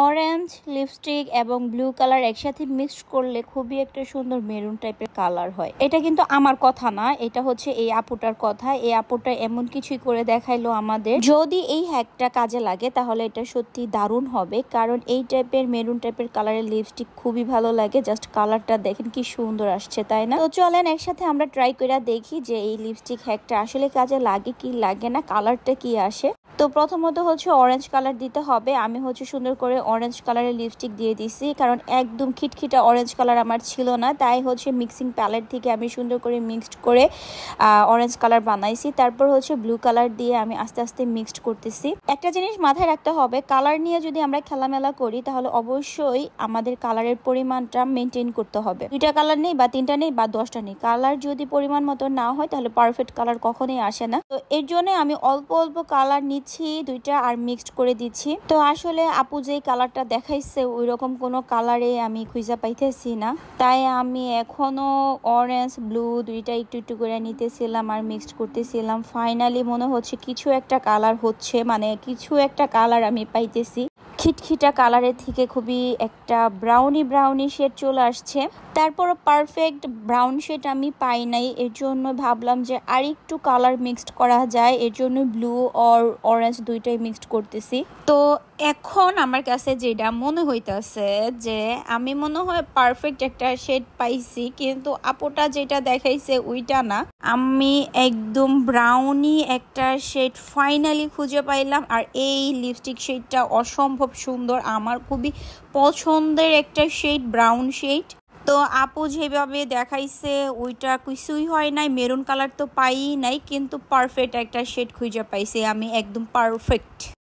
Orange lipstick এবং blue colour একসাথে mixed করলে খুবই একটা সুন্দর মেরুন টাইপের কালার হয়। এটা কিন্তু আমার কথা না, এটা হচ্ছে এই আপুটার কথা। এই আপুটা এমন কিছুই করে দেখাইলো আমাদের। যদি এই হ্যাকটা কাজে লাগে তাহলে এটা সত্যি দারুণ হবে, কারণ এই টাইপের মেরুন টাইপের কালারের লিপস্টিক খুবই ভালো লাগে। জাস্ট কালারটা দেখেন কি সুন্দর আসছে, তাই না? তো চলেন একসাথে আমরা ট্রাই করে দেখি যে এই লিপস্টিক হ্যাকটা আসলে কাজে লাগে কি লাগে না, কালারটা কি আসে। তো প্রথমত হচ্ছে অরেঞ্জ কালার দিতে হবে। আমি হচ্ছে সুন্দর করে অরেঞ্জ কালারের লিপস্টিক দিয়ে দিছি, কারণ একদম খিটখিটা অরেঞ্জ কালার আমার ছিল না। তাই হচ্ছে মিক্সিং প্যালেট থেকে আমি সুন্দর করে মিক্সড করে অরেঞ্জ কালার বানাইছি। তারপর হচ্ছে ব্লু কালার দিয়ে আমি আস্তে আস্তে মিক্সড করতেছি। একটা জিনিস মাথায় রাখতে হবে, কালার নিয়ে যদি আমরা খেলামেলা করি তাহলে অবশ্যই আমাদের কালারের পরিমাণটা মেনটেন করতে হবে। 2টা কালার নেই বা 3টা নেই বা 10টা নেই, কালার যদি পরিমাণ মতো না হয় তাহলে পারফেক্ট কালার কখনোই আসে না। তো এর জন্য আমি অল্প অল্প কালার নিচ্ছি, 2টা আর মিক্সড করে দিচ্ছি। তো আসলে আপু যে কালারটা দেখাইছে ওই রকম কোনো কালারে আমি খুঁজে পাইতেছি না, তাই আমি এখনো অরেঞ্জ ব্লু 2টা একটু একটু করে নিতেছিলাম আর মিক্সড করতেছিলাম। ফাইনালি মনে হচ্ছে কিছু একটা কালার হচ্ছে, মানে কিছু একটা কালার আমি পাইতেছি। খিটখিটা কালারের থেকে খুবই একটা ব্রাউনি শেড চলে আসছে। তারপর পারফেক্ট ব্রাউন শেড আমি পাই নাই, এর জন্য ভাবলাম যে আর একটু কালার মিক্সড করা যায়। এর জন্য ব্লু আর অরেঞ্জ 2টাই মিক্সড করতেছি। তো এখন আমার কাছে যেটা মনে হইতেছে যে আমি মনে হয় পারফেক্ট একটা শেড পাইছি, কিন্তু আপুটা যেটা দেখাইছে ওইটা না। আমি একদম ব্রাউনি একটা শেড ফাইনালি খুঁজে পাইলাম, আর এই লিপস্টিক শেডটা অসম্ভব সুন্দর। আমার খুবই পছন্দের একটা শেড, ব্রাউন শেড। তো আপু যেভাবে দেখাইছে ওইটা কিছুই হয় নাই, মেরুন কালার তো পাই নাই, কিন্তু পারফেক্ট একটা শেড খুঁজে পাইছি আমি, একদম পারফেক্ট।